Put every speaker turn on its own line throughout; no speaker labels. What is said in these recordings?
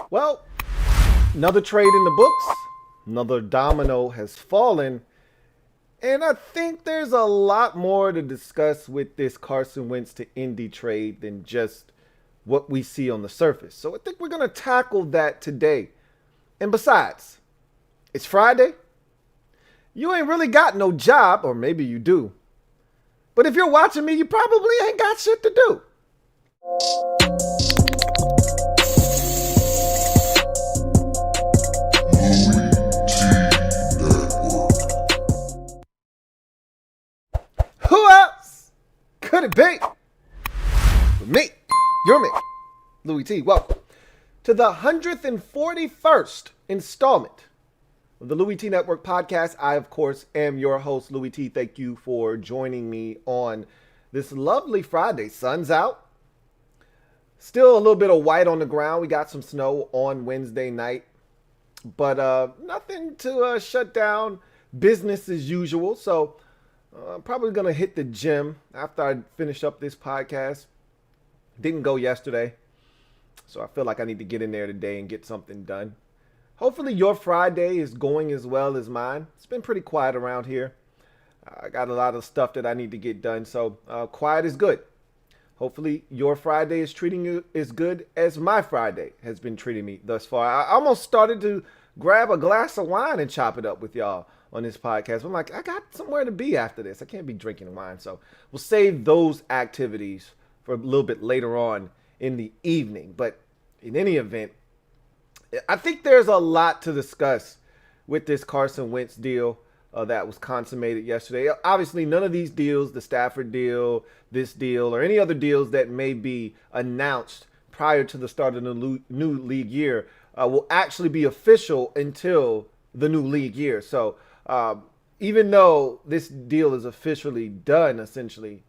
Well, another trade in the books. Another domino has fallen. And I think there's a lot more to discuss with this Carson Wentz to Indy trade than just what we see on the surface. So I think we're going to tackle that today. And besides, it's Friday. You ain't really got no job, or maybe you do. But if you're watching me, you probably ain't got shit to do. Who else could it be? With me, you're me, Louie T. Welcome to the 141st installment of the LouieTeeNetwork podcast. I, of course, am your host, Louie T. Thank you for joining me on this lovely Friday. Sun's out. Still a little bit of white on the ground. We got some snow on Wednesday night. But nothing to shut down business as usual. So I'm probably going to hit the gym after I finish up this podcast. Didn't go yesterday. So I feel like I need to get in there today and get something done. Hopefully your Friday is going as well as mine. It's been pretty quiet around here. I got a lot of stuff that I need to get done. So quiet is good. Hopefully your Friday is treating you as good as my Friday has been treating me thus far. I almost started to grab a glass of wine and chop it up with y'all on this podcast. I'm like, I got somewhere to be after this. I can't be drinking wine. So we'll save those activities for a little bit later on in the evening. But in any event, I think there's a lot to discuss with this Carson Wentz deal that was consummated yesterday. Obviously, none of these deals, the Stafford deal, this deal, or any other deals that may be announced prior to the start of the new league year will actually be official until the new league year. So even though this deal is officially done, essentially,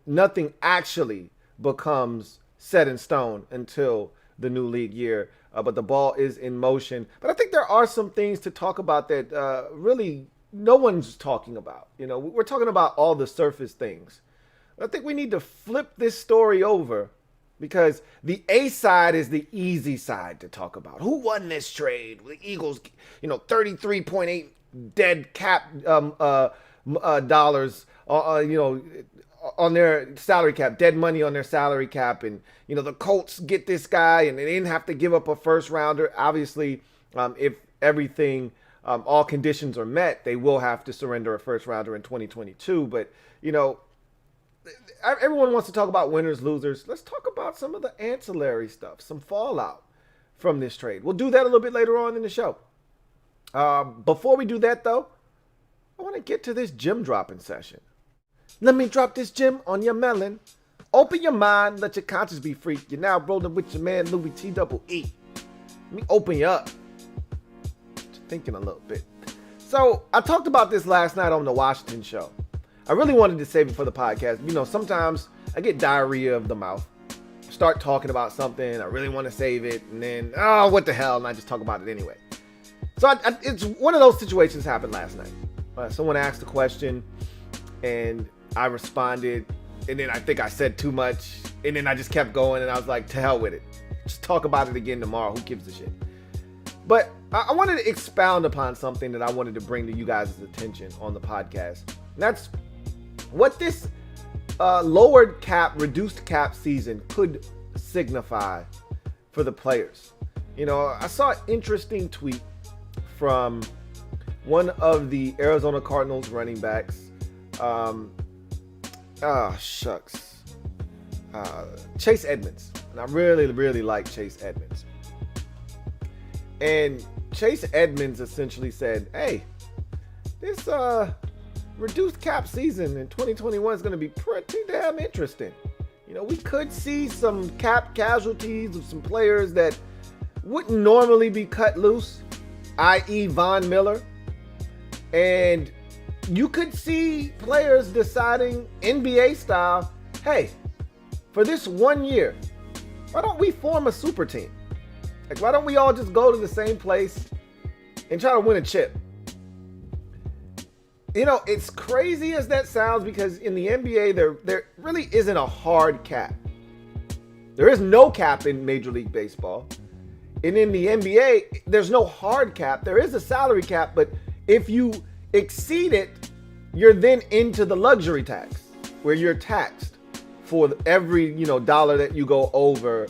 nothing actually becomes set in stone until the new league year. But the ball is in motion. But I think there are some things to talk about that really no one's talking about. You know, we're talking about all the surface things. I think we need to flip this story over because the A side is the easy side to talk about. Who won this trade? The Eagles, 33.8 dead cap dollars, on their salary cap, dead money on their salary cap. And, the Colts get this guy and they didn't have to give up a first rounder. Obviously, if everything, all conditions are met, they will have to surrender a first rounder in 2022. But, everyone wants to talk about winners, losers. Let's talk about some of the ancillary stuff, some fallout from this trade. We'll do that a little bit later on in the show. Before we do that, though, I want to get to this gem dropping session. Let me drop this gem on your melon. Open your mind, let your conscience be free. You're now rolling with your man, Louie T.E.E. Let me open you up. Thinking a little bit. So, I talked about this last night on the Washington show. I really wanted to save it for the podcast. Sometimes I get diarrhea of the mouth. Start talking about something, I really want to save it, and then, what the hell, and I just talk about it anyway. So, it's one of those situations happened last night. Someone asked a question, and I responded, and then I think I said too much, and then I just kept going, and I was like, to hell with it. Just talk about it again tomorrow. Who gives a shit? But I wanted to expound upon something that I wanted to bring to you guys' attention on the podcast. And that's what this lowered cap, reduced cap season could signify for the players. I saw an interesting tweet from one of the Arizona Cardinals running backs. Chase Edmonds. And I really, really like Chase Edmonds. And Chase Edmonds essentially said, hey, this reduced cap season in 2021 is going to be pretty damn interesting. We could see some cap casualties of some players that wouldn't normally be cut loose, i.e. Von Miller. And you could see players deciding NBA style, hey, for this 1 year, why don't we form a super team? Like, why don't we all just go to the same place and try to win a chip? It's crazy as that sounds because in the NBA, there really isn't a hard cap. There is no cap in Major League Baseball. And in the NBA, there's no hard cap. There is a salary cap, but if you exceed it, you're then into the luxury tax, where you're taxed for every, dollar that you go over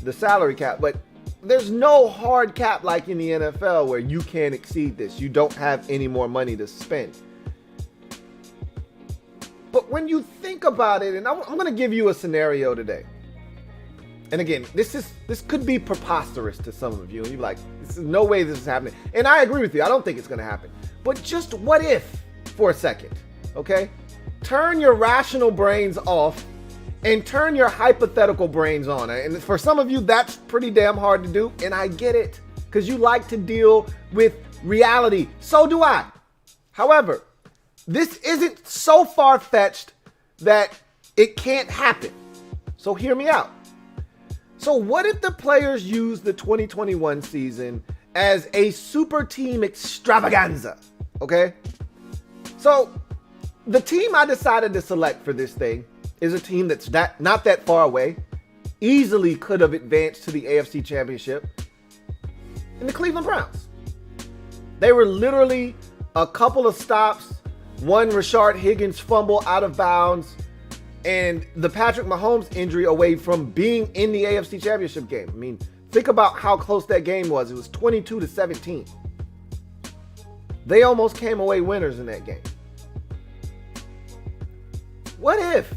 the salary cap. But there's no hard cap like in the NFL where you can't exceed this. You don't have any more money to spend. But when you think about it, and I'm going to give you a scenario today. And again, this could be preposterous to some of you. And you're like, this is no way this is happening. And I agree with you. I don't think it's going to happen. But just what if for a second, okay? Turn your rational brains off and turn your hypothetical brains on. And for some of you, that's pretty damn hard to do. And I get it, because you like to deal with reality. So do I. However, this isn't so far-fetched that it can't happen. So hear me out. So what if the players use the 2021 season as a super team extravaganza? Okay? So the team I decided to select for this thing is a team that's not that far away, easily could have advanced to the AFC Championship, in the Cleveland Browns. They were literally a couple of stops, one Rashard Higgins fumble out of bounds, and the Patrick Mahomes injury away from being in the AFC Championship game. I mean, think about how close that game was. It was 22-17. They almost came away winners in that game. What if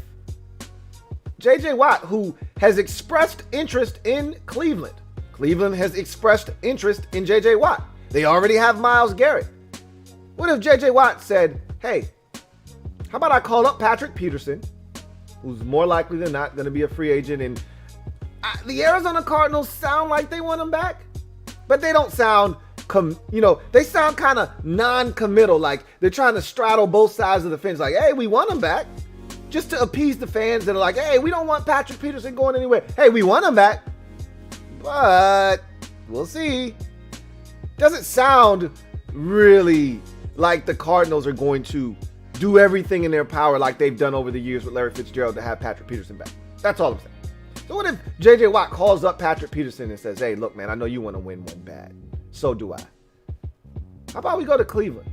J.J. Watt, who has expressed interest in Cleveland has expressed interest in J.J. Watt. They already have Myles Garrett. What if J.J. Watt said, hey, how about I call up Patrick Peterson, who's more likely than not going to be a free agent, and the Arizona Cardinals sound like they want him back, but they don't sound, they sound kind of non-committal, like they're trying to straddle both sides of the fence, like, hey, we want him back, just to appease the fans that are like, hey, we don't want Patrick Peterson going anywhere. Hey, we want him back, but we'll see. Doesn't sound really like the Cardinals are going to do everything in their power like they've done over the years with Larry Fitzgerald to have Patrick Peterson back. That's all I'm saying. So what if J.J. Watt calls up Patrick Peterson and says, hey, look, man, I know you want to win one bad. So do I. How about we go to Cleveland?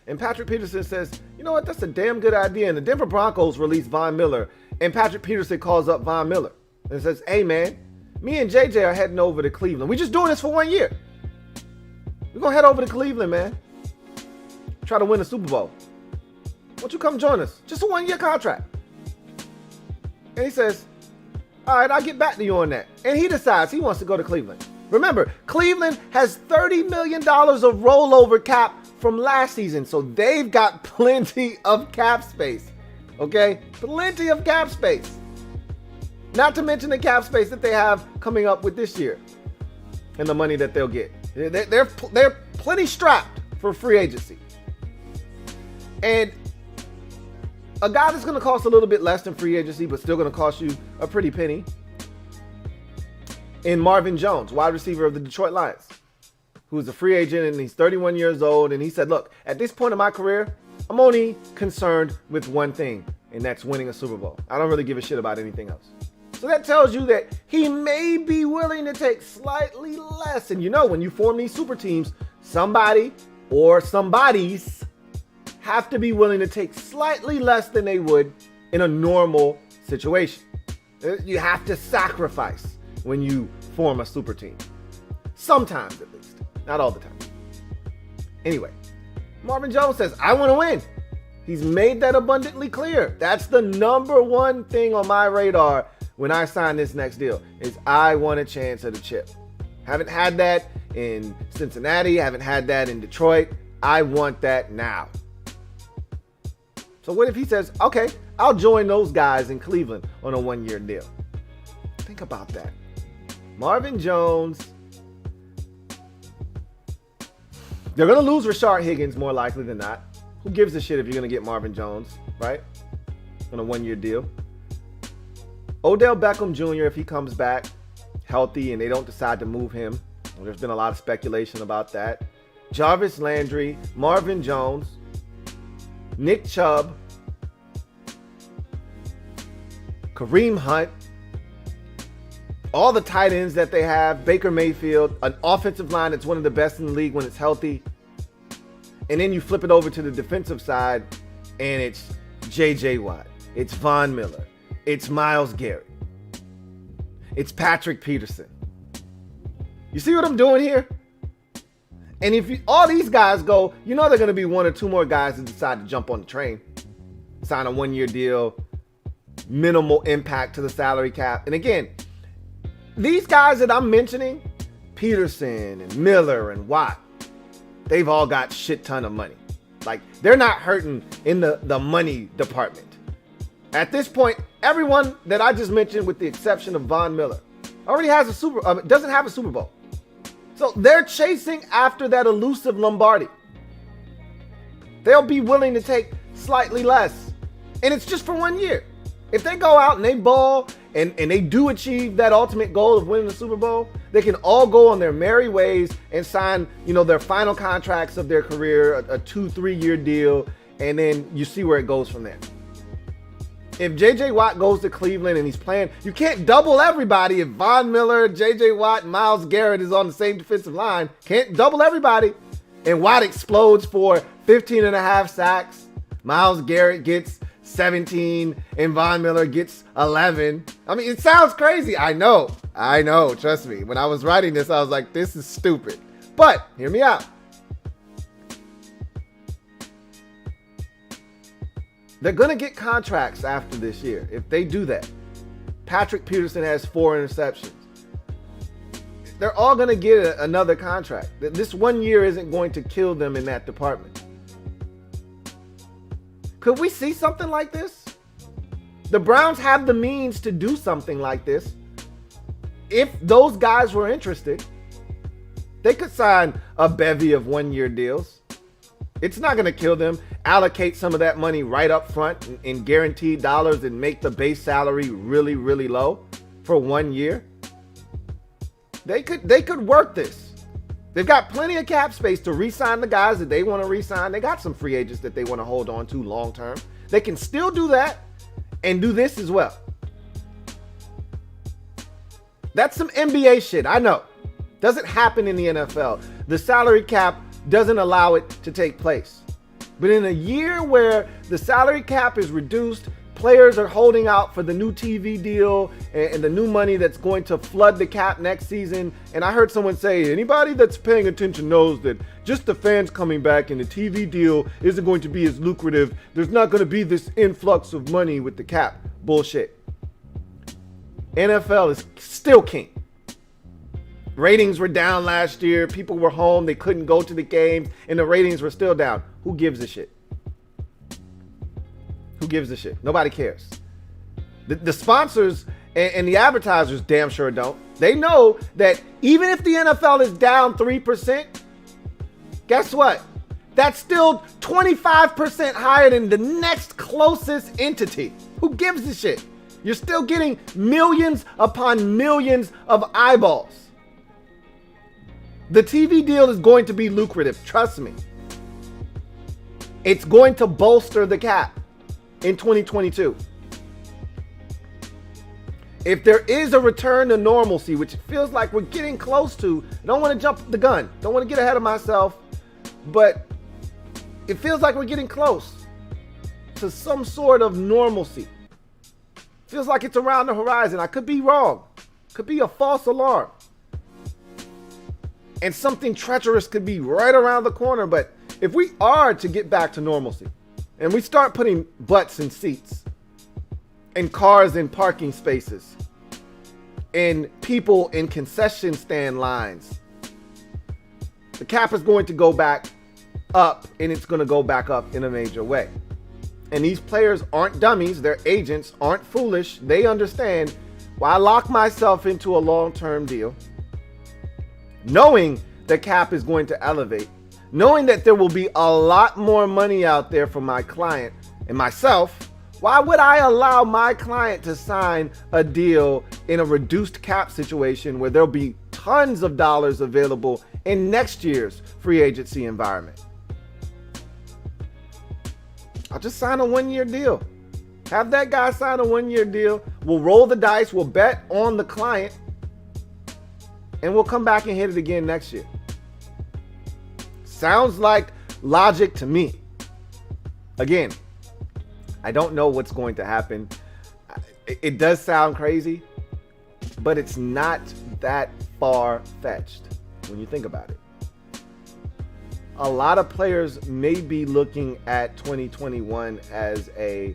And Patrick Peterson says, you know what, that's a damn good idea. And the Denver Broncos release Von Miller. And Patrick Peterson calls up Von Miller and says, hey, man, me and JJ are heading over to Cleveland. We're just doing this for 1 year. We're going to head over to Cleveland, man. Try to win a Super Bowl. Why don't you come join us? Just a 1 year contract. And he says, all right, I'll get back to you on that. And he decides he wants to go to Cleveland. Remember, Cleveland has $30 million of rollover cap from last season. So they've got plenty of cap space. Okay? Plenty of cap space. Not to mention the cap space that they have coming up with this year. And the money that they'll get. They're plenty strapped for free agency. And a guy that's going to cost a little bit less than free agency, but still going to cost you a pretty penny, in Marvin Jones, wide receiver of the Detroit Lions, who's a free agent, and he's 31 years old. And he said, look, at this point in my career, I'm only concerned with one thing, and that's winning a Super Bowl. I don't really give a shit about anything else. So that tells you that he may be willing to take slightly less. And you know, when you form these super teams, somebody or somebodies have to be willing to take slightly less than they would in a normal situation. You have to sacrifice when you form a super team. Sometimes, at least. Not all the time. Anyway, Marvin Jones says, I want to win. He's made that abundantly clear. That's the number one thing on my radar when I sign this next deal, is I want a chance at a chip. Haven't had that in Cincinnati. Haven't had that in Detroit. I want that now. So what if he says, okay, I'll join those guys in Cleveland on a 1 year deal? Think about that. Marvin Jones. They're going to lose Rashard Higgins more likely than not. Who gives a shit if you're going to get Marvin Jones, right? On a 1 year deal. Odell Beckham Jr., if he comes back healthy and they don't decide to move him. There's been a lot of speculation about that. Jarvis Landry, Marvin Jones, Nick Chubb, Kareem Hunt, all the tight ends that they have, Baker Mayfield, an offensive line that's one of the best in the league when it's healthy. And then you flip it over to the defensive side, and it's J.J. Watt, it's Von Miller, it's Myles Garrett, it's Patrick Peterson. You see what I'm doing here? And if all these guys go, you know they're going to be one or two more guys that decide to jump on the train, sign a one-year deal, minimal impact to the salary cap. And again, these guys that I'm mentioning, Peterson and Miller and Watt, they've all got shit ton of money. Like, they're not hurting in the money department. At this point, everyone that I just mentioned, with the exception of Von Miller, already has doesn't have a Super Bowl. So they're chasing after that elusive Lombardi. They'll be willing to take slightly less. And it's just for 1 year. If they go out and they ball and they do achieve that ultimate goal of winning the Super Bowl, they can all go on their merry ways and sign, their final contracts of their career, a 2-3 year deal, and then you see where it goes from there. If J.J. Watt goes to Cleveland and he's playing, you can't double everybody. If Von Miller, J.J. Watt, and Myles Garrett is on the same defensive line, can't double everybody. And Watt explodes for 15 and a half sacks. Myles Garrett gets 17 and Von Miller gets 11. I mean, it sounds crazy. I know. Trust me. When I was writing this, I was like, this is stupid. But hear me out. They're going to get contracts after this year if they do that. Patrick Peterson has 4 interceptions. They're all going to get another contract. This 1 year isn't going to kill them in that department. Could we see something like this? The Browns have the means to do something like this. If those guys were interested, they could sign a bevy of 1 year deals. It's not going to kill them. Allocate some of that money right up front in guaranteed dollars and make the base salary really, really low for 1 year. They could work this. They've got plenty of cap space to re-sign the guys that they want to re-sign. They got some free agents that they want to hold on to long term. They can still do that and do this as well. That's some NBA shit. I know. Doesn't happen in the NFL. The salary cap doesn't allow it to take place. But in a year where the salary cap is reduced, players are holding out for the new TV deal and the new money that's going to flood the cap next season. And I heard someone say, anybody that's paying attention knows that just the fans coming back and the TV deal isn't going to be as lucrative. There's not going to be this influx of money with the cap. Bullshit. NFL is still king. Ratings were down last year. People were home. They couldn't go to the games, and the ratings were still down. Who gives a shit? Who gives a shit? Nobody cares. The sponsors and the advertisers damn sure don't. They know that even if the NFL is down 3%, guess what? That's still 25% higher than the next closest entity. Who gives a shit? You're still getting millions upon millions of eyeballs. The TV deal is going to be lucrative, trust me. It's going to bolster the cap in 2022. If there is a return to normalcy, which it feels like we're getting close to, I don't want to jump the gun, don't want to get ahead of myself, but it feels like we're getting close to some sort of normalcy. Feels like it's around the horizon. I could be wrong. Could be a false alarm. And something treacherous could be right around the corner. But if we are to get back to normalcy and we start putting butts in seats and cars in parking spaces and people in concession stand lines, the cap is going to go back up, and it's going to go back up in a major way. And these players aren't dummies. Their agents aren't foolish. They understand, why lock myself into a long-term deal, knowing the cap is going to elevate, knowing that there will be a lot more money out there for my client and myself. Why would I allow my client to sign a deal in a reduced cap situation where there'll be tons of dollars available in next year's free agency environment? I'll just sign a 1 year deal. Have that guy sign a 1 year deal. We'll roll the dice. We'll bet on the client. and we'll come back and hit it again next year. Sounds like logic to me. Again, I don't know what's going to happen. It does sound crazy, but it's not that far-fetched when you think about it. A lot of players may be looking at 2021 as a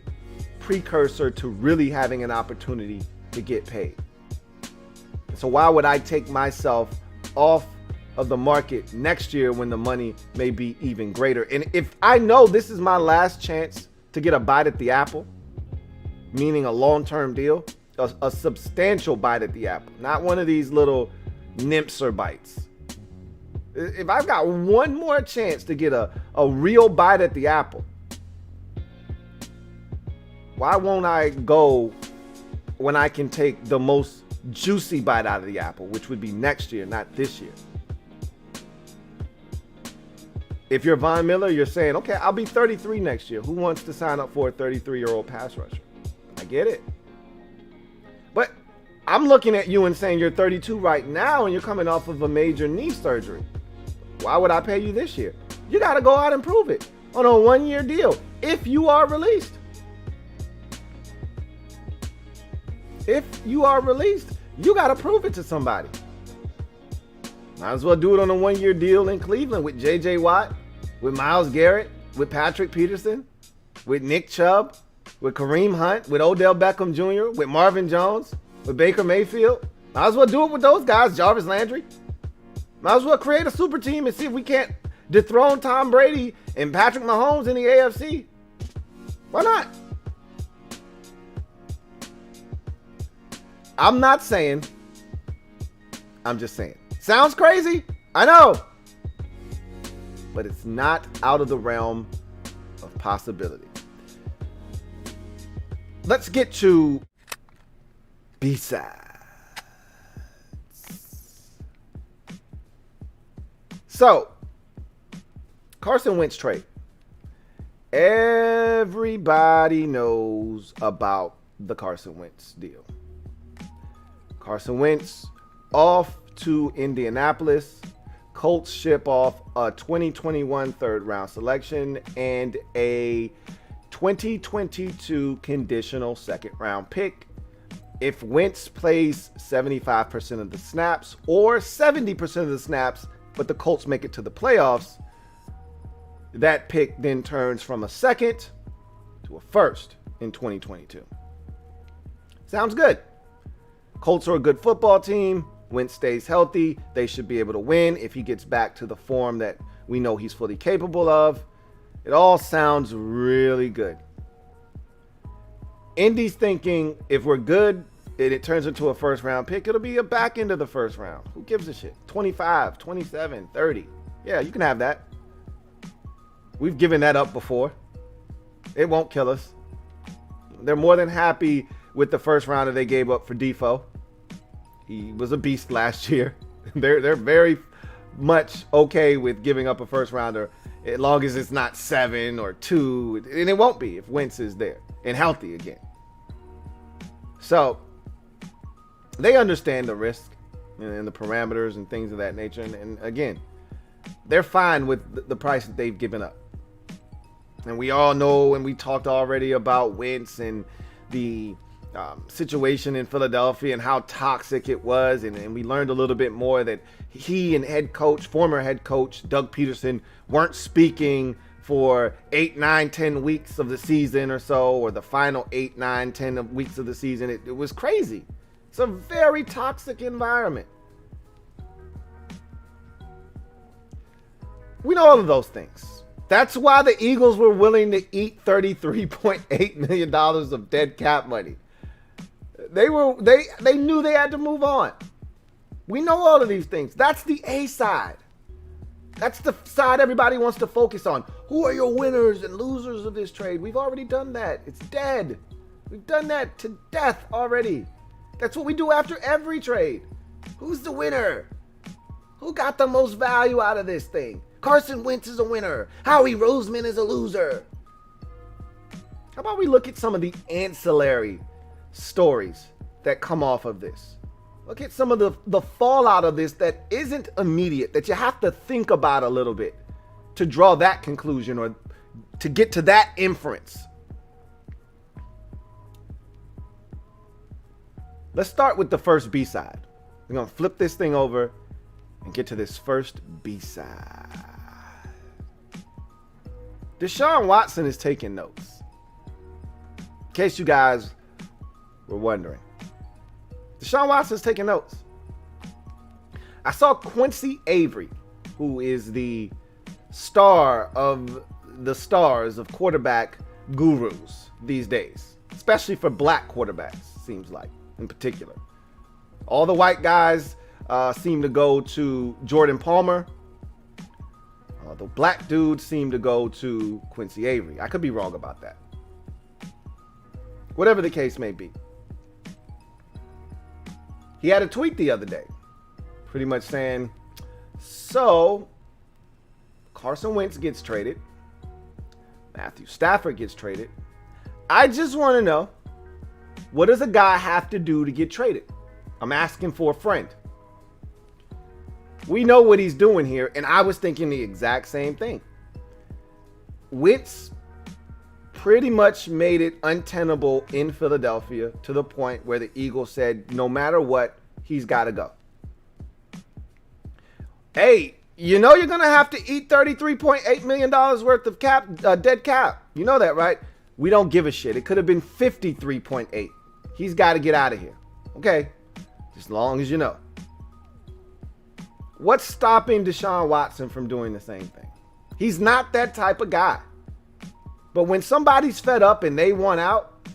precursor to really having an opportunity to get paid. So why would I take myself off of the market next year when the money may be even greater? And if I know this is my last chance to get a bite at the apple, meaning a long-term deal, a substantial bite at the apple, not one of these little nimps or bites. If I've got one more chance to get a real bite at the apple, why won't I go when I can take the most juicy bite out of the apple, which would be next year, not this year? If you're Von Miller, you're saying, okay, I'll be 33 next year. Who wants to sign up for a 33-year-old pass rusher? I get it. But I'm looking at you and saying you're 32 right now and you're coming off of a major knee surgery. Why would I pay you this year? You got to go out and prove it on a one-year deal if you are released. If you are released, you got to prove it to somebody. Might as well do it on a one-year deal in Cleveland with J.J. Watt, with Myles Garrett, with Patrick Peterson, with Nick Chubb, with Kareem Hunt, with Odell Beckham Jr., with Marvin Jones, with Baker Mayfield. Might as well do it with those guys, Jarvis Landry. Might as well create a super team and see if we can't dethrone Tom Brady and Patrick Mahomes in the AFC. Why not? I'm not saying. I'm just saying. Sounds crazy. I know. But it's not out of the realm of possibility. Let's get to B-sides. So, Carson Wentz trade. Everybody knows about the Carson Wentz deal. Carson Wentz off to Indianapolis. Colts ship off a 2021 third-round selection and a 2022 conditional second-round pick. If Wentz plays 75% of the snaps or 70% of the snaps, but the Colts make it to the playoffs, that pick then turns from a second to a first in 2022. Sounds good. Colts are a good football team. Wentz stays healthy. They should be able to win if he gets back to the form that we know he's fully capable of. It all sounds really good. Indy's thinking if we're good and it turns into a first round pick, it'll be a back end of the first round. Who gives a shit? 25, 27, 30. Yeah, you can have that. We've given that up before. It won't kill us. They're more than happy with the first rounder they gave up for Defoe. He was a beast last year. They're very much okay with giving up a first rounder as long as it's not 7 or 2. And it won't be if Wentz is there and healthy again. So they understand the risk and the parameters and things of that nature. And again, they're fine with the price that they've given up. And we all know, and we talked already about Wentz and the situation in Philadelphia and how toxic it was. And we learned a little bit more that he and former head coach Doug Peterson weren't speaking for 8, 9, 10 weeks of the season or so, or the final 8, 9, 10 weeks of the season. It was crazy. It's a very toxic environment. We know all of those things. That's why the Eagles were willing to eat $33.8 million of dead cap money. They knew they had to move on. We know all of these things. That's the A side. That's the side everybody wants to focus on. Who are your winners and losers of this trade? We've already done that. It's dead. We've done that to death already. That's what we do after every trade. Who's the winner? Who got the most value out of this thing? Carson Wentz is a winner. Howie Roseman is a loser. How about we look at some of the ancillary stories that come off of this? Look at some of the fallout of this that isn't immediate, that you have to think about a little bit to draw that conclusion or to get to that inference. Let's start with the first B-side. We're going to flip this thing over and get to this first B-side. Deshaun Watson is taking notes. In case you guys were wondering. Deshaun Watson is taking notes. I saw Quincy Avery, who is the star of the stars of quarterback gurus these days, especially for black quarterbacks, seems like, in particular. All the white guys seem to go to Jordan Palmer. The black dudes seem to go to Quincy Avery. I could be wrong about that. Whatever the case may be. He had a tweet the other day, pretty much saying, so Carson Wentz gets traded. Matthew Stafford gets traded. I just want to know, what does a guy have to do to get traded? I'm asking for a friend. We know what he's doing here, and I was thinking the exact same thing. Wentz pretty much made it untenable in Philadelphia to the point where the Eagles said, no matter what, he's got to go. Hey, you know you're going to have to eat $33.8 million worth of dead cap. You know that, right? We don't give a shit. It could have been 53.8. He's got to get out of here. Okay, as long as you know. What's stopping Deshaun Watson from doing the same thing? He's not that type of guy. But when somebody's fed up and they want out,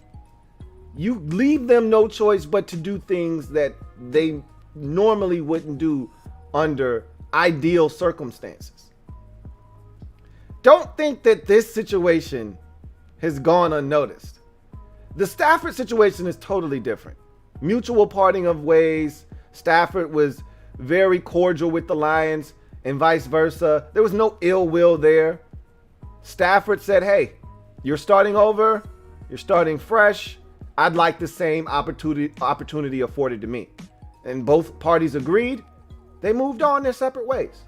you leave them no choice but to do things that they normally wouldn't do under ideal circumstances. Don't think that this situation has gone unnoticed. The Stafford situation is totally different. Mutual parting of ways. Stafford was very cordial with the Lions and vice versa. There was no ill will there. Stafford said, hey, you're starting over. You're starting fresh. I'd like the same opportunity afforded to me. And both parties agreed. They moved on their separate ways.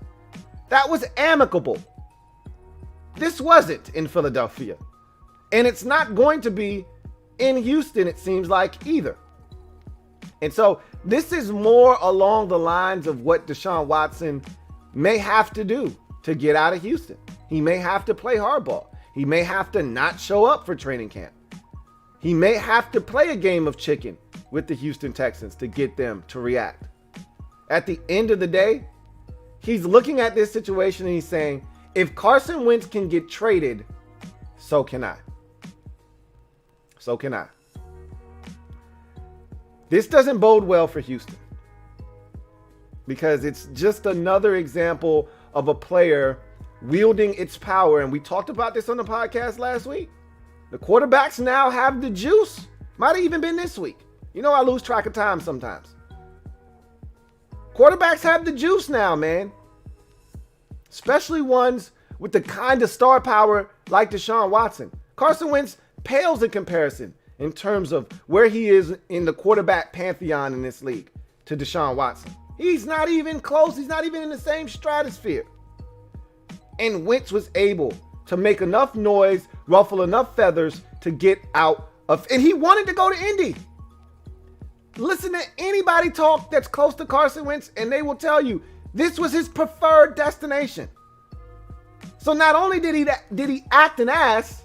That was amicable. This wasn't in Philadelphia. And it's not going to be in Houston, it seems like, either. And so this is more along the lines of what Deshaun Watson may have to do to get out of Houston. He may have to play hardball. He may have to not show up for training camp. He may have to play a game of chicken with the Houston Texans to get them to react. At the end of the day, he's looking at this situation and he's saying, if Carson Wentz can get traded, so can I. So can I. This doesn't bode well for Houston because it's just another example of a player wielding its power. And we talked about this on the podcast last week. The quarterbacks now have the juice. Might have even been this week. You know, I lose track of time sometimes. Quarterbacks have the juice now, man. Especially ones with the kind of star power like Deshaun Watson. Carson Wentz pales in comparison in terms of where he is in the quarterback pantheon in this league to Deshaun Watson. He's not even close. He's not even in the same stratosphere. And Wentz was able to make enough noise, ruffle enough feathers to get out of, and he wanted to go to Indy. Listen to anybody talk that's close to Carson Wentz and they will tell you this was his preferred destination. So not only did he act an ass,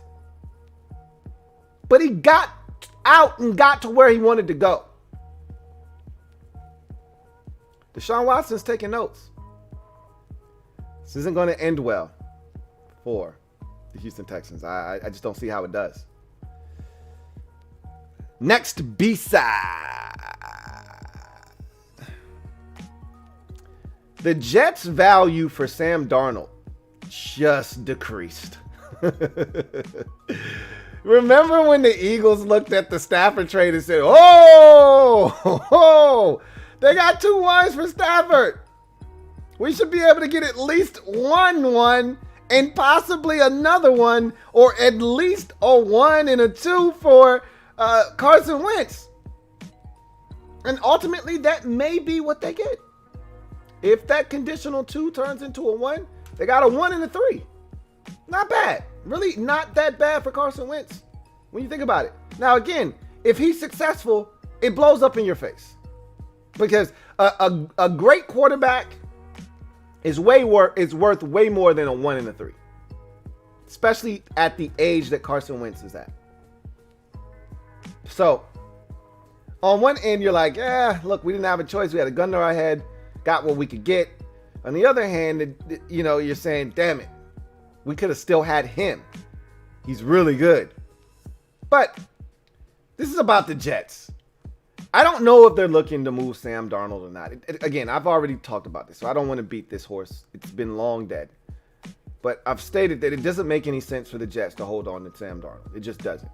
but he got out and got to where he wanted to go. Deshaun Watson's taking notes. This isn't going to end well for the Houston Texans. I just don't see how it does. Next B-side. The Jets' value for Sam Darnold just decreased. Remember when the Eagles looked at the Stafford trade and said, oh, they got 2 1s for Stafford. We should be able to get at least 1 and possibly another one, or at least a 1 and a 2 for Carson Wentz. And ultimately, that may be what they get. If that conditional 2 turns into a 1, they got a 1 and a 3. Not bad. Really not that bad for Carson Wentz when you think about it. Now, again, if he's successful, it blows up in your face. Because a great quarterback is worth way more than a 1 and a 3. Especially at the age that Carson Wentz is at. So, on one end, you're like, look, we didn't have a choice. We had a gun to our head, got what we could get. On the other hand, you're saying, damn it, we could have still had him. He's really good. But this is about the Jets. I don't know if they're looking to move Sam Darnold or not. Again, I've already talked about this, so I don't want to beat this horse. It's been long dead. But I've stated that it doesn't make any sense for the Jets to hold on to Sam Darnold. It just doesn't.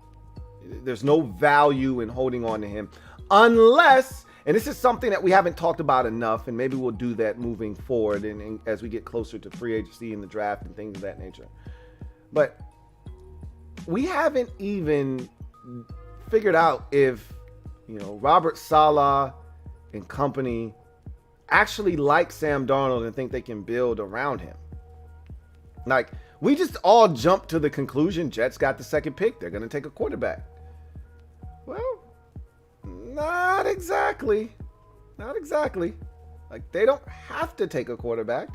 There's no value in holding on to him unless, and this is something that we haven't talked about enough, and maybe we'll do that moving forward and as we get closer to free agency and the draft and things of that nature. But we haven't even figured out if, Robert Saleh and company actually like Sam Darnold and think they can build around him. Like, we just all jumped to the conclusion Jets got the second pick. They're going to take a quarterback. Well, not exactly. Not exactly. Like, they don't have to take a quarterback.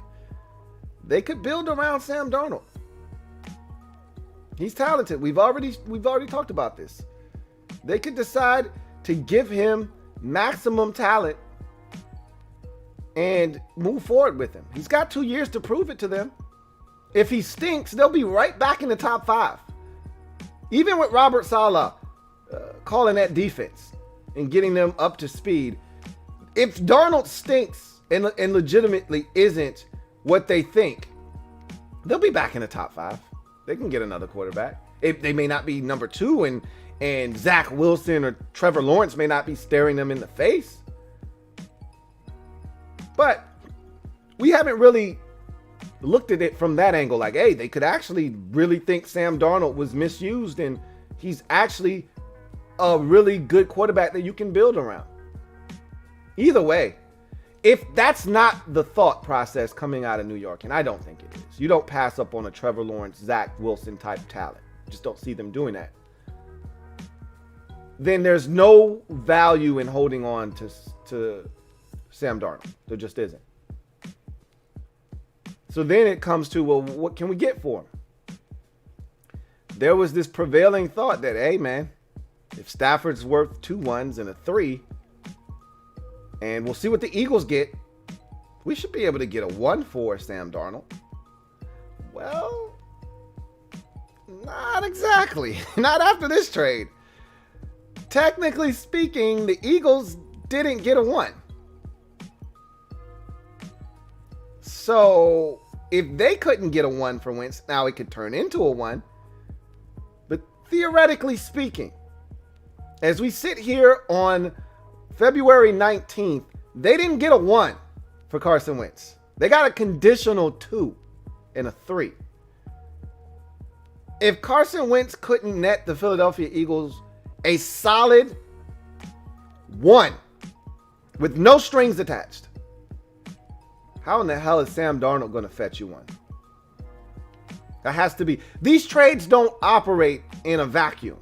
They could build around Sam Darnold. He's talented. We've already talked about this. They could decide to give him maximum talent and move forward with him. He's got 2 years to prove it to them. If he stinks, they'll be right back in the top 5. Even with Robert Saleh calling that defense and getting them up to speed, if Darnold stinks and legitimately isn't what they think, they'll be back in the top 5. They can get another quarterback. They may not be number 2, and Zach Wilson or Trevor Lawrence may not be staring them in the face. But we haven't really looked at it from that angle. Like, hey, they could actually really think Sam Darnold was misused and he's actually a really good quarterback that you can build around. Either way, if that's not the thought process coming out of New York, and I don't think it is, you don't pass up on a Trevor Lawrence, Zach Wilson type talent. Just don't see them doing that. Then there's no value in holding on to Sam Darnold. There just isn't. So then it comes to, well, what can we get for him? There was this prevailing thought that, hey, man, if Stafford's worth 2 1s and a 3, and we'll see what the Eagles get, we should be able to get a 1 for Sam Darnold. Well, not exactly. Not after this trade. Technically speaking, the Eagles didn't get a 1. So if they couldn't get a 1 for Wentz, now it could turn into a 1. But theoretically speaking, as we sit here on February 19th, they didn't get a 1 for Carson Wentz. They got a conditional 2 and a 3. If Carson Wentz couldn't net the Philadelphia Eagles a solid 1 with no strings attached, how in the hell is Sam Darnold going to fetch you 1? That has to be. These trades don't operate in a vacuum.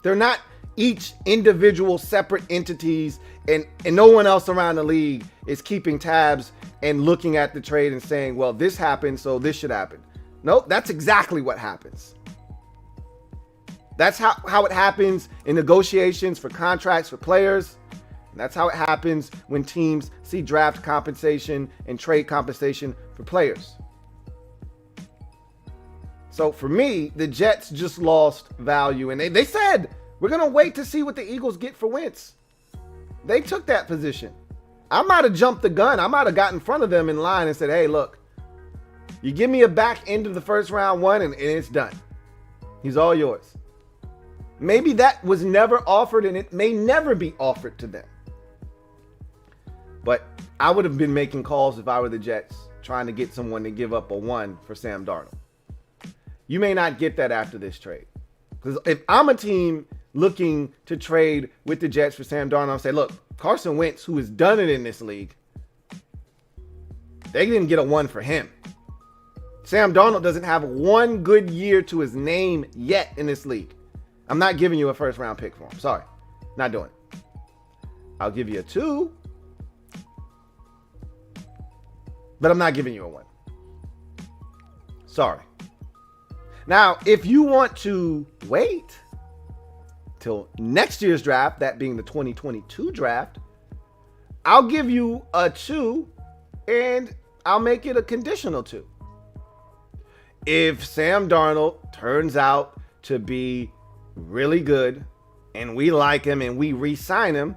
They're not each individual separate entities and no one else around the league is keeping tabs and looking at the trade and saying, well, this happened, so this should happen. Nope, that's exactly what happens. That's how it happens in negotiations for contracts for players. And that's how it happens when teams see draft compensation and trade compensation for players. So for me, the Jets just lost value. And they said, we're going to wait to see what the Eagles get for Wentz. They took that position. I might have jumped the gun. I might have got in front of them in line and said, hey, look, you give me a back end of the first round 1 and it's done. He's all yours. Maybe that was never offered and it may never be offered to them. But I would have been making calls if I were the Jets trying to get someone to give up a 1 for Sam Darnold. You may not get that after this trade. Because if I'm a team looking to trade with the Jets for Sam Darnold and say, look, Carson Wentz, who has done it in this league, they didn't get a 1 for him. Sam Darnold doesn't have one good year to his name yet in this league. I'm not giving you a first round pick for him. Sorry. Not doing it. I'll give you a 2. But I'm not giving you a 1. Sorry. Now, if you want to wait till next year's draft, that being the 2022 draft, I'll give you a 2 and I'll make it a conditional 2. If Sam Darnold turns out to be really good and we like him and we re-sign him,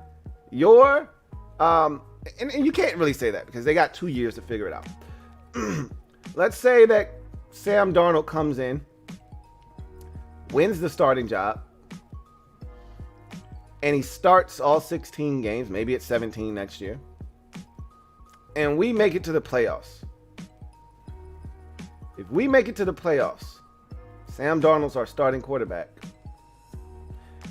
you're and you can't really say that because they got 2 years to figure it out. Let's say that Sam Darnold comes in, wins the starting job, and he starts all 16 games, maybe it's 17 next year, and we make it to the playoffs. If we make it to the playoffs, Sam Darnold's our starting quarterback.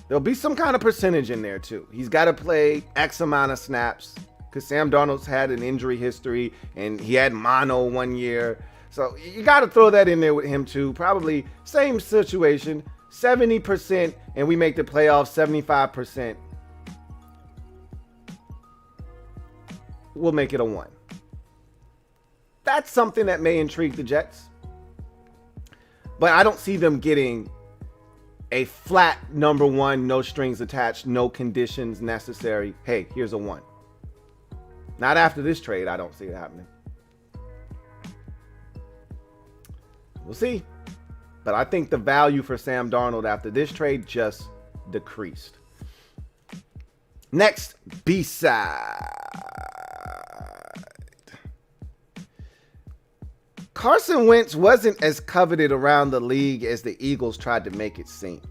There'll be some kind of percentage in there too. He's got to play X amount of snaps because Sam Darnold's had an injury history and he had mono 1 year. So you got to throw that in there with him too. Probably same situation, 70%, and we make the playoffs 75%. We'll make it a 1. That's something that may intrigue the Jets. But I don't see them getting a flat number 1, no strings attached, no conditions necessary. Hey, here's a 1. Not after this trade, I don't see it happening. We'll see. But I think the value for Sam Darnold after this trade just decreased. Next, B-side. Carson Wentz wasn't as coveted around the league as the Eagles tried to make it seem.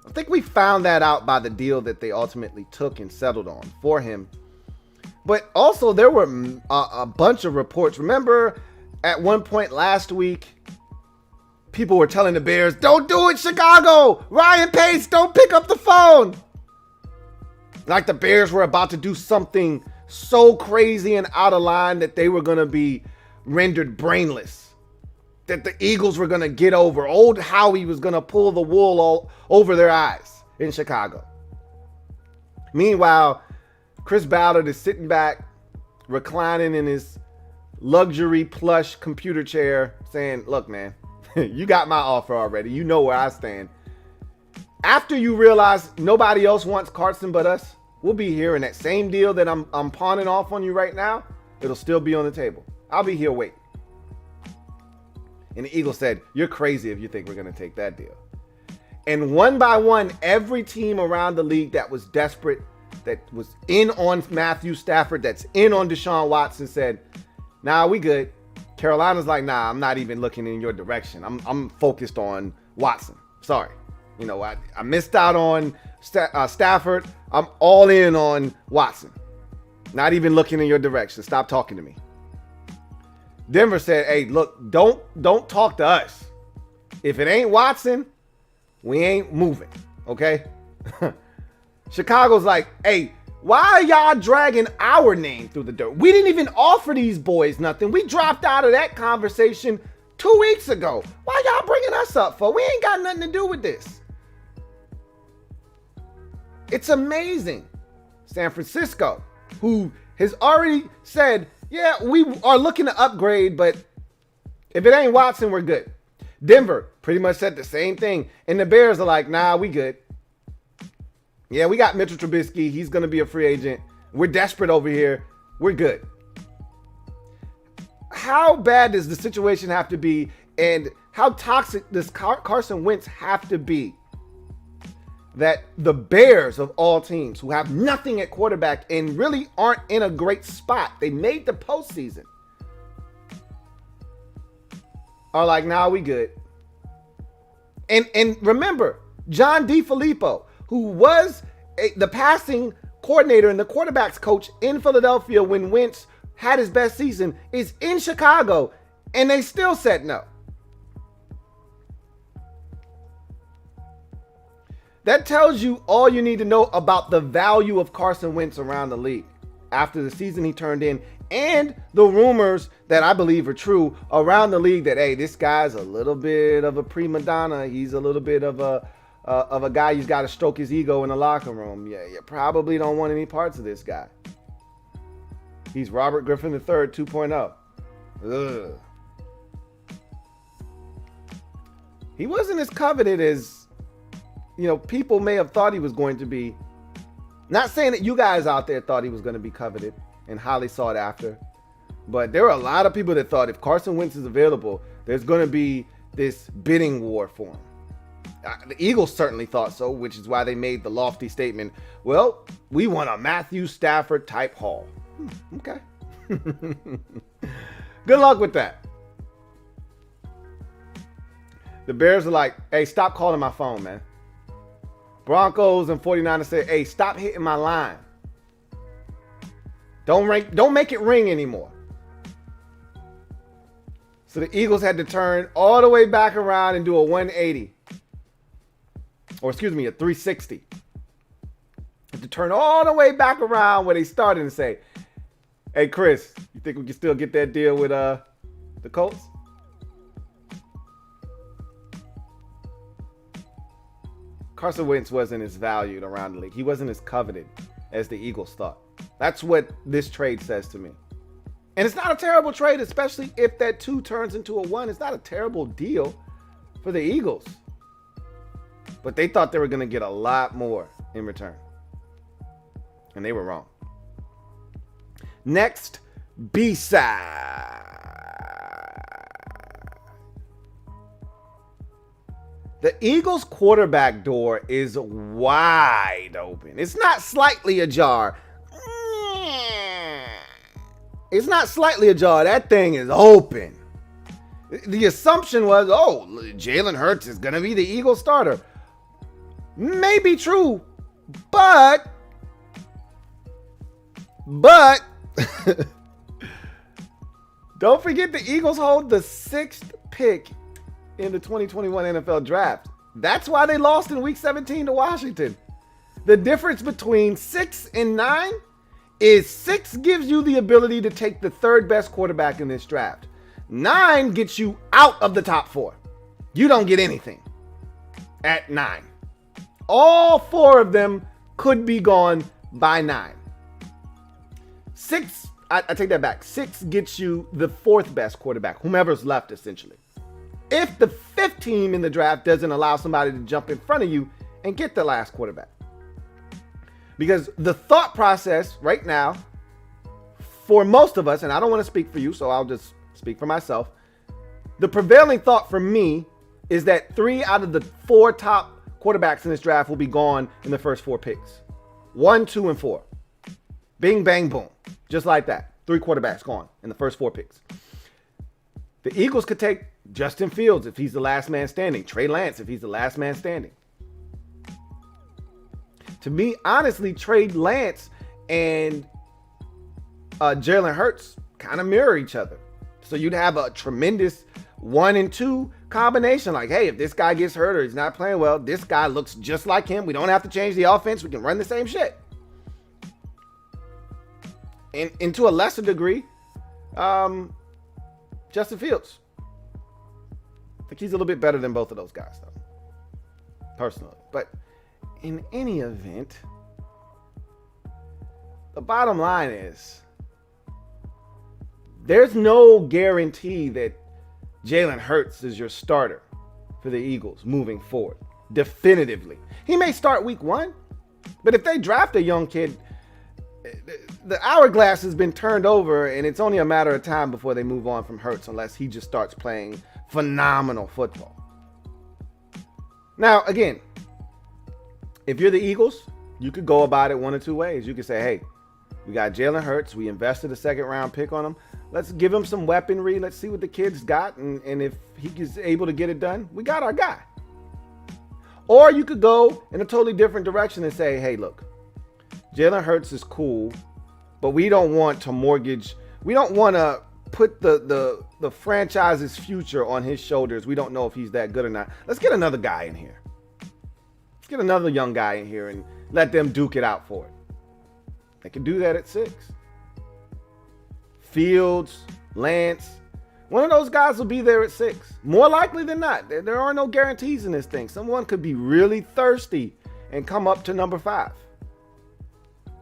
I think we found that out by the deal that they ultimately took and settled on for him. But also there were a bunch of reports. Remember at one point last week, people were telling the Bears, don't do it, Chicago. Ryan Pace, don't pick up the phone. Like the Bears were about to do something so crazy and out of line that they were going to be rendered brainless, that the Eagles were going to get over. Old Howie was going to pull the wool all over their eyes in Chicago. Meanwhile, Chris Ballard is sitting back, reclining in his luxury plush computer chair saying, look, man, you got my offer already. You know where I stand. After you realize nobody else wants Carson but us, we'll be here, and that same deal that I'm pawning off on you right now, it'll still be on the table. I'll be here waiting. And the Eagles said, you're crazy if you think we're going to take that deal. And one by one, every team around the league that was desperate, that was in on Matthew Stafford, that's in on Deshaun Watson said, nah, we good. Carolina's like, nah, I'm not even looking in your direction. I'm focused on Watson. Sorry. You know, I missed out on Stafford. I'm all in on Watson. Not even looking in your direction. Stop talking to me. Denver said, hey, look, don't talk to us. If it ain't Watson, we ain't moving, okay? Chicago's like, hey, why are y'all dragging our name through the dirt? We didn't even offer these boys nothing. We dropped out of that conversation 2 weeks ago. Why y'all bringing us up for? We ain't got nothing to do with this. It's amazing. San Francisco, who has already said, yeah, we are looking to upgrade, but if it ain't Watson, we're good. Denver pretty much said the same thing. And the Bears are like, nah, we good. Yeah, we got Mitchell Trubisky. He's going to be a free agent. We're desperate over here. We're good. How bad does the situation have to be? And how toxic does Carson Wentz have to be that the Bears of all teams, who have nothing at quarterback and really aren't in a great spot, they made the postseason, are like, nah, we good. And remember, John DeFilippo, who was the passing coordinator and the quarterback's coach in Philadelphia when Wentz had his best season, is in Chicago, and they still said no. That tells you all you need to know about the value of Carson Wentz around the league after the season he turned in, and the rumors that I believe are true around the league that, hey, this guy's a little bit of a prima donna. He's a little bit of a guy who's got to stroke his ego in the locker room. Yeah, you probably don't want any parts of this guy. He's Robert Griffin III 2.0. Ugh. He wasn't as coveted as, people may have thought he was going to be. Not saying that you guys out there thought he was going to be coveted and highly sought after, but there were a lot of people that thought if Carson Wentz is available, there's going to be this bidding war for him. The Eagles certainly thought so, which is why they made the lofty statement, well, we want a Matthew Stafford type haul. Okay. Good luck with that. The Bears are like, hey, stop calling my phone, man. Broncos and 49ers say, hey, stop hitting my line. Don't make it ring anymore. So the Eagles had to turn all the way back around and do a 180. Or excuse me, a 360. Had to turn all the way back around where they started and say, hey, Chris, you think we can still get that deal with the Colts? Carson Wentz wasn't as valued around the league. He wasn't as coveted as the Eagles thought. That's what this trade says to me. And it's not a terrible trade, especially if that 2 turns into a 1. It's not a terrible deal for the Eagles. But they thought they were going to get a lot more in return. And they were wrong. Next, B-side. The Eagles' quarterback door is wide open. It's not slightly ajar. It's not slightly ajar. That thing is open. The assumption was, oh, Jalen Hurts is going to be the Eagles starter. Maybe true, but don't forget the Eagles hold the 6th pick in the 2021 NFL Draft. That's why they lost in Week 17 to Washington. The difference between 6 and 9 is 6 gives you the ability to take the 3rd best quarterback in this draft. 9 gets you out of the top 4. You don't get anything at 9. All 4 of them could be gone by 9. 6, I take that back. 6 gets you the 4th best quarterback, whomever's left essentially. If the 5th team in the draft doesn't allow somebody to jump in front of you and get the last quarterback. Because the thought process right now, for most of us, and I don't want to speak for you, so I'll just speak for myself. The prevailing thought for me is that 3 out of the 4 top quarterbacks in this draft will be gone in the first 4 picks. 1, 2, and 4. Bing, bang, boom. Just like that. 3 quarterbacks gone in the first 4 picks. The Eagles could take Justin Fields if he's the last man standing. Trey Lance if he's the last man standing. To me, honestly, Trey Lance and Jalen Hurts kind of mirror each other. So you'd have a tremendous 1 and 2 combination. Like, hey, if this guy gets hurt or he's not playing well, this guy looks just like him. We don't have to change the offense. We can run the same shit. And to a lesser degree, Justin Fields. I think he's a little bit better than both of those guys, though, personally. But in any event, the bottom line is there's no guarantee that Jalen Hurts is your starter for the Eagles moving forward, definitively. He may start week 1, but if they draft a young kid, the hourglass has been turned over, and it's only a matter of time before they move on from Hurts unless he just starts playing phenomenal football. Now, again, if you're the Eagles, you could go about it 1 or 2 ways. You could say, hey, we got Jalen Hurts. We invested a 2nd round pick on him. Let's give him some weaponry. Let's see what the kid's got. And if he is able to get it done, we got our guy. Or you could go in a totally different direction and say, hey, look, Jalen Hurts is cool, but we don't want to mortgage. We don't want to put the franchise's future on his shoulders. We don't know if he's that good or not. Let's get another guy in here. Let's get another young guy in here and let them duke it out for it. They can do that at 6. Fields, Lance, one of those guys will be there at 6. More likely than not. There are no guarantees in this thing. Someone could be really thirsty and come up to number 5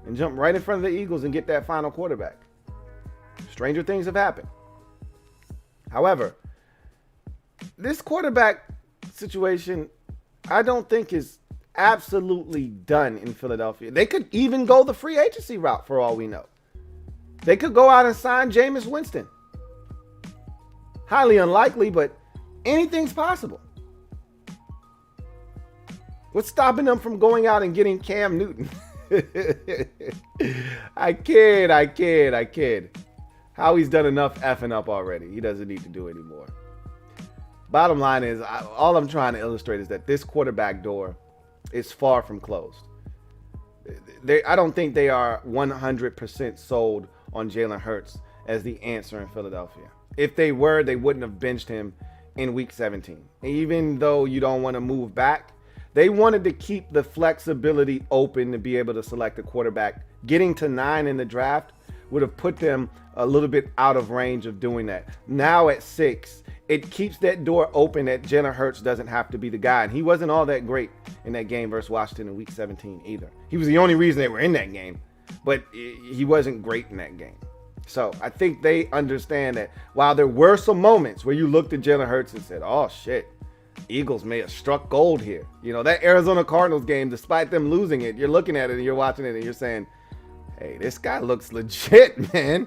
and jump right in front of the Eagles and get that final quarterback. Stranger things have happened. However, this quarterback situation, I don't think is absolutely done in Philadelphia. They could even go the free agency route for all we know. They could go out and sign Jameis Winston. Highly unlikely, but anything's possible. What's stopping them from going out and getting Cam Newton? I kid. Howie's done enough effing up already. He doesn't need to do anymore. Bottom line is, all I'm trying to illustrate is that this quarterback door is far from closed. I don't think they are 100% sold on Jalen Hurts as the answer in Philadelphia. If they were, they wouldn't have benched him in week 17. Even though you don't want to move back, they wanted to keep the flexibility open to be able to select a quarterback. Getting to 9 in the draft would have put them a little bit out of range of doing that. Now at 6, it keeps that door open that Jalen Hurts doesn't have to be the guy. And he wasn't all that great in that game versus Washington in week 17 either. He was the only reason they were in that game, but he wasn't great in that game. So I think they understand that while there were some moments where you looked at Jalen Hurts and said, oh shit, Eagles may have struck gold here. You know, that Arizona Cardinals game, despite them losing it, you're looking at it and you're watching it and you're saying, hey, this guy looks legit, man.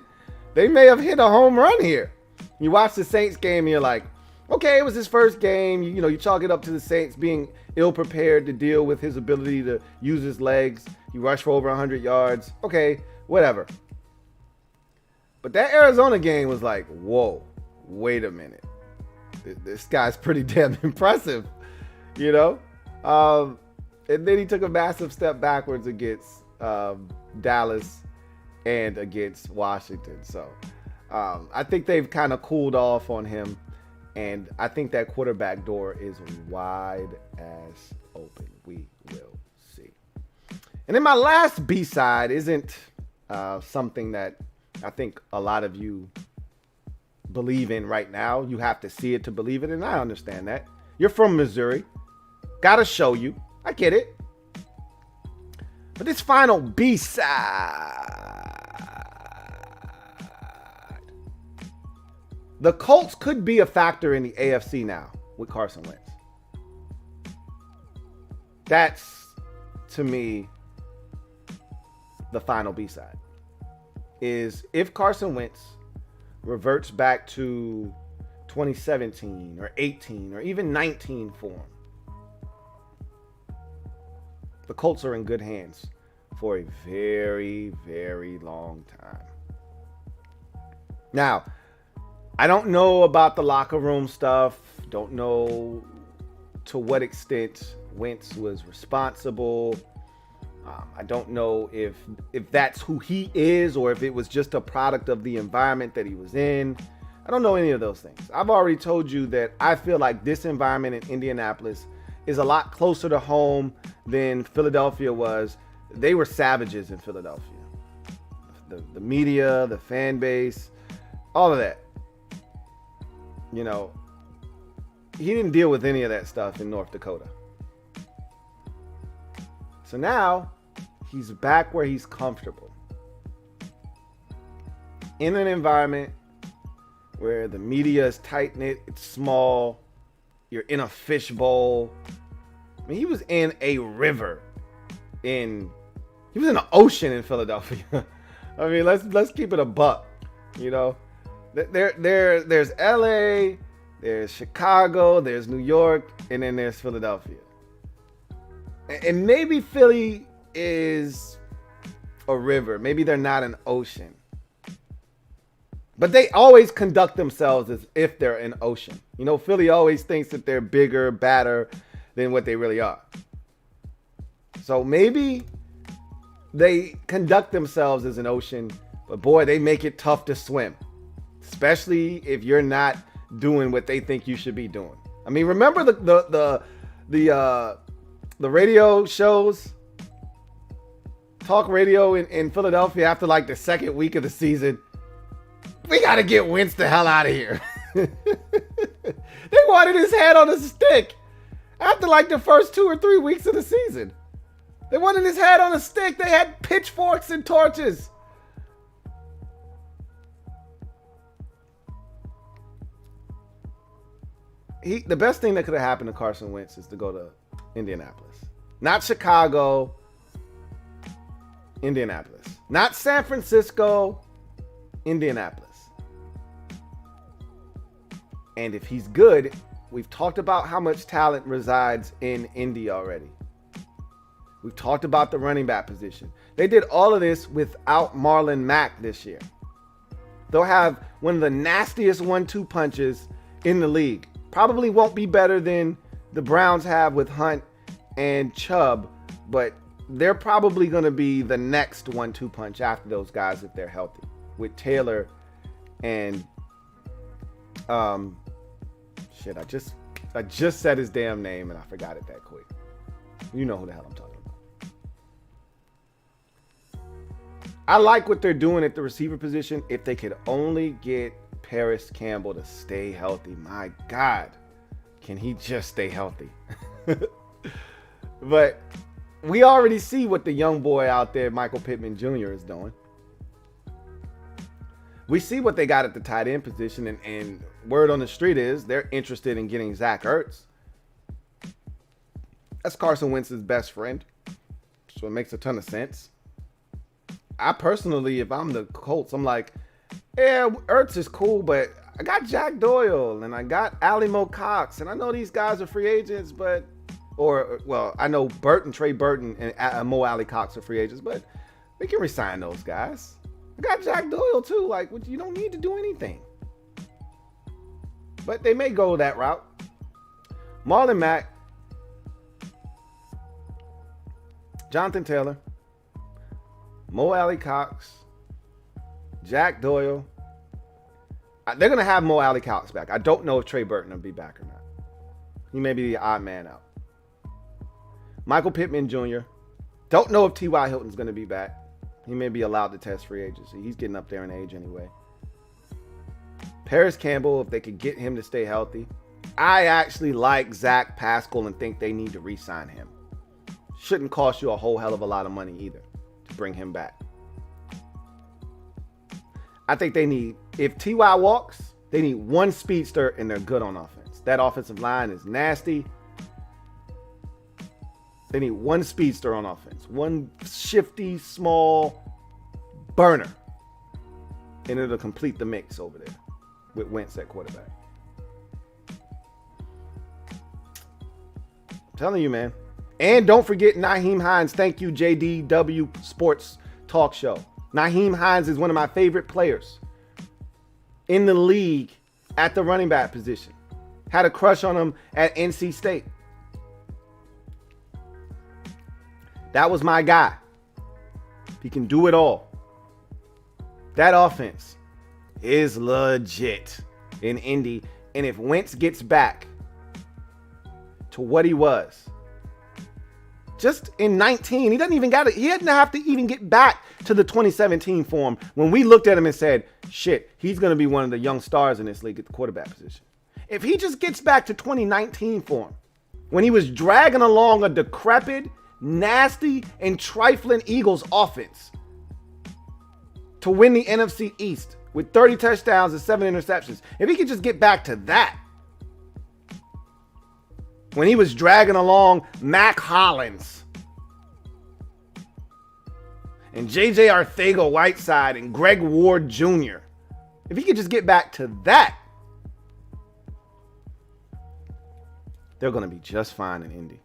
They may have hit a home run here. You watch the Saints game and you're like, okay, it was his first game. You know, you chalk it up to the Saints being ill-prepared to deal with his ability to use his legs. He rushed for over 100 yards. Okay, whatever. But that Arizona game was like, whoa, wait a minute. This guy's pretty damn impressive, you know? And then he took a massive step backwards against Dallas and against Washington. So I think they've kind of cooled off on him. And I think that quarterback door is wide as open. We will see. And then my last B-side isn't something that I think a lot of you believe in right now. You have to see it to believe it, and I understand that. You're from Missouri. Gotta show you. I get it. But this final B-side. The Colts could be a factor in the AFC now with Carson Wentz. That's, to me, the final B-side. Is if Carson Wentz reverts back to 2017 or 18 or even 19 form, the Colts are in good hands for a very, very long time. Now, I don't know about the locker room stuff. Don't know to what extent Wentz was responsible. I don't know if that's who he is or if it was just a product of the environment that he was in. I don't know any of those things. I've already told you that I feel like this environment in Indianapolis is a lot closer to home than Philadelphia was. They were savages in Philadelphia. The media, the fan base, all of that. You know, he didn't deal with any of that stuff in North Dakota. So now he's back where he's comfortable. In an environment where the media is tight-knit, it's small, you're in a fishbowl. I mean, he was in a river he was in an ocean in Philadelphia. I mean, let's keep it a buck, you know. There's L.A., there's Chicago, there's New York, and then there's Philadelphia. And maybe Philly is a river. Maybe they're not an ocean. But they always conduct themselves as if they're an ocean. You know, Philly always thinks that they're bigger, badder than what they really are. So maybe they conduct themselves as an ocean, but boy, they make it tough to swim. Especially if you're not doing what they think you should be doing. I mean, remember the the radio shows, talk radio in Philadelphia after like the second week of the season, we got to get Wentz the hell out of here. They wanted his head on a stick after like the first 2 or 3 weeks of the season. They wanted his head on a stick. They had pitchforks and torches. The best thing that could have happened to Carson Wentz is to go to Indianapolis. Not Chicago, Indianapolis. Not San Francisco, Indianapolis. And if he's good, we've talked about how much talent resides in Indy already. We've talked about the running back position. They did all of this without Marlon Mack this year. They'll have one of the nastiest 1-2 punches in the league. Probably won't be better than the Browns have with Hunt and Chubb, but they're probably going to be the next 1-2 punch after those guys if they're healthy. With Taylor and I just said his damn name and I forgot it that quick. You know who the hell I'm talking about. I like what they're doing at the receiver position. If they could only get Paris Campbell to stay healthy. My God, can he just stay healthy? But we already see what the young boy out there, Michael Pittman Jr., is doing. We see what they got at the tight end position, and word on the street is they're interested in getting Zach Ertz. That's Carson Wentz's best friend, so it makes a ton of sense. I personally, if I'm the Colts, I'm like, yeah, Ertz is cool, but I got Jack Doyle and I got Alimo Cox, and I know these guys are free agents, but I know Trey Burton and Mo Alley Cox are free agents, but we can resign those guys. I got Jack Doyle too. Like, you don't need to do anything. But they may go that route. Marlon Mack, Jonathan Taylor, Mo Alley Cox, Jack Doyle. They're going to have Mo Alley Cox back. I don't know if Trey Burton will be back or not. He may be the odd man out. Michael Pittman Jr. Don't know if T.Y. Hilton's going to be back. He may be allowed to test free agency. He's getting up there in age anyway. Paris Campbell, if they could get him to stay healthy. I actually like Zach Pascal and think they need to re-sign him. Shouldn't cost you a whole hell of a lot of money either to bring him back. I think they need, if T.Y. walks, they need one speedster and they're good on offense. That offensive line is nasty. They need one speedster on offense. One shifty, small burner. And it'll complete the mix over there with Wentz at quarterback. I'm telling you, man. And don't forget Nyheim Hines. Thank you, JDW Sports Talk Show. Nyheim Hines is one of my favorite players in the league at the running back position. Had a crush on him at NC State. That was my guy. He can do it all. That offense is legit in Indy. And if Wentz gets back to what he was just in 19, he didn't have to even get back to the 2017 form when we looked at him and said, shit, he's going to be one of the young stars in this league at the quarterback position. If he just gets back to 2019 form, when he was dragging along a decrepit, nasty, and trifling Eagles offense to win the NFC East with 30 touchdowns and 7 interceptions, if he could just get back to that, when he was dragging along Mac Hollins and J.J. Arcega-Whiteside and Greg Ward Jr., if he could just get back to that, they're going to be just fine in Indy.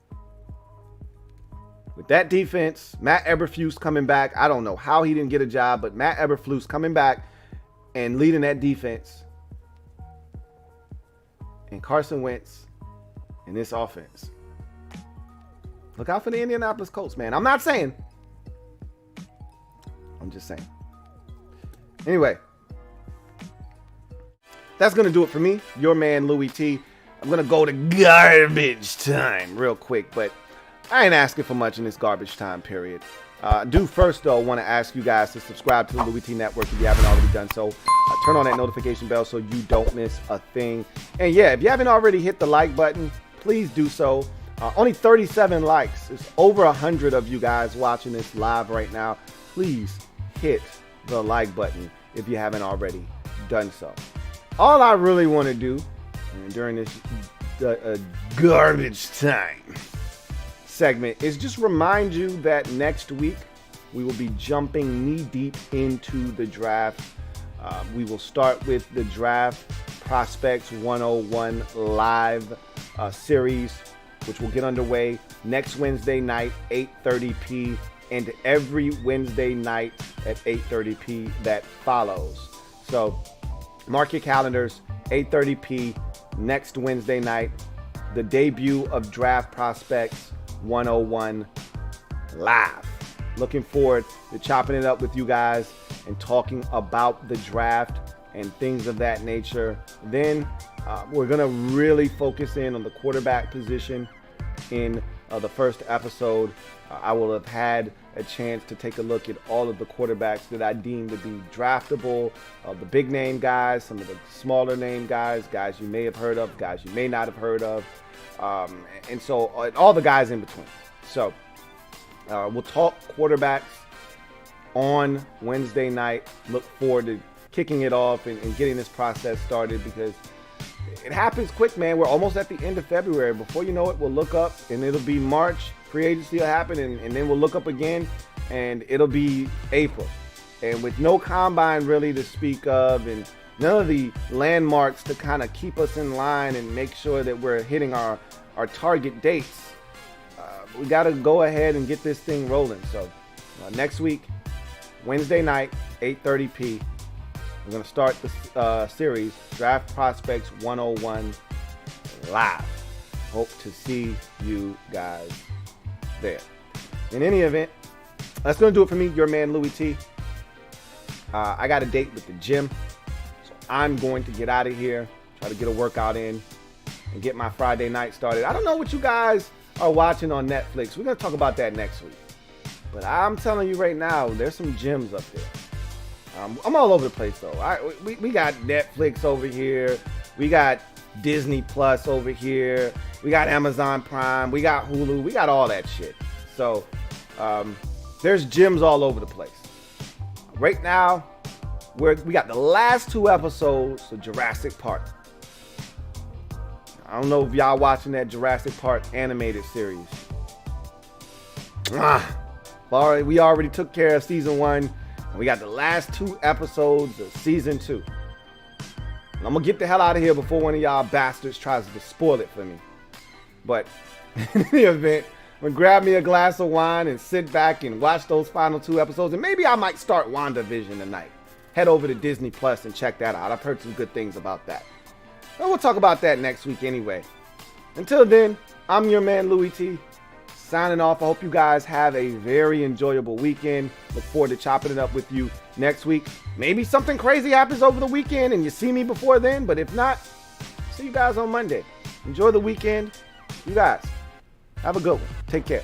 With that defense, Matt Eberflus coming back. I don't know how he didn't get a job, but Matt Eberflus coming back and leading that defense. And Carson Wentz in this offense. Look out for the Indianapolis Colts, man. I'm not saying. I'm just saying. Anyway, that's going to do it for me. Your man, Louie T. I'm going to go to garbage time real quick, but I ain't asking for much in this garbage time period. I do first, though, want to ask you guys to subscribe to the Louie T Network if you haven't already done so. Turn on that notification bell so you don't miss a thing. And yeah, if you haven't already hit the like button, please do so. Only 37 likes. It's over 100 of you guys watching this live right now. Please hit the like button if you haven't already done so. All I really want to do during this garbage time segment is just remind you that next week we will be jumping knee deep into the draft. We will start with the Draft Prospects 101 live series, which will get underway next Wednesday night, 8:30 p. and every Wednesday night at 8:30 p. that follows. So mark your calendars, 8:30 p. next Wednesday night, the debut of Draft Prospects 101 live. Looking forward to chopping it up with you guys and talking about the draft and things of that nature. Then we're going to really focus in on the quarterback position in the first episode. I will have had a chance to take a look at all of the quarterbacks that I deem to be draftable, the big name guys, some of the smaller name guys you may have heard of, guys you may not have heard of, and so all the guys in between. So we'll talk quarterbacks on Wednesday night. Look forward to kicking it off and getting this process started, because it happens quick, man. We're almost at the end of February. Before you know it, we'll look up and it'll be March. Free agency will happen, and then we'll look up again and it'll be April. And with no combine really to speak of and none of the landmarks to kind of keep us in line and make sure that we're hitting our target dates, we got to go ahead and get this thing rolling. So next week, Wednesday night, 8:30 p. We're going to start the series, Draft Prospects 101 live. Hope to see you guys there. In any event, that's going to do it for me, your man Louie T. I got a date with the gym, so I'm going to get out of here, try to get a workout in, and get my Friday night started. I don't know what you guys are watching on Netflix. We're going to talk about that next week. But I'm telling you right now, there's some gems up there. I'm all over the place, though. We got Netflix over here. We got Disney Plus over here. We got Amazon Prime. We got Hulu. We got all that shit. So there's gems all over the place. Right now, we got the last 2 episodes of Jurassic Park. I don't know if y'all watching that Jurassic Park animated series. We already took care of season 1. And we got the last 2 episodes of season 2. And I'm going to get the hell out of here before one of y'all bastards tries to spoil it for me. But in the event, I'm going to grab me a glass of wine and sit back and watch those final 2 episodes. And maybe I might start WandaVision tonight. Head over to Disney Plus and check that out. I've heard some good things about that. But we'll talk about that next week anyway. Until then, I'm your man Louie T. Signing off. I hope you guys have a very enjoyable weekend. Look forward to chopping it up with you next week. Maybe something crazy happens over the weekend and you see me before then. But if not, see you guys on Monday. Enjoy the weekend. You guys have a good one. Take care.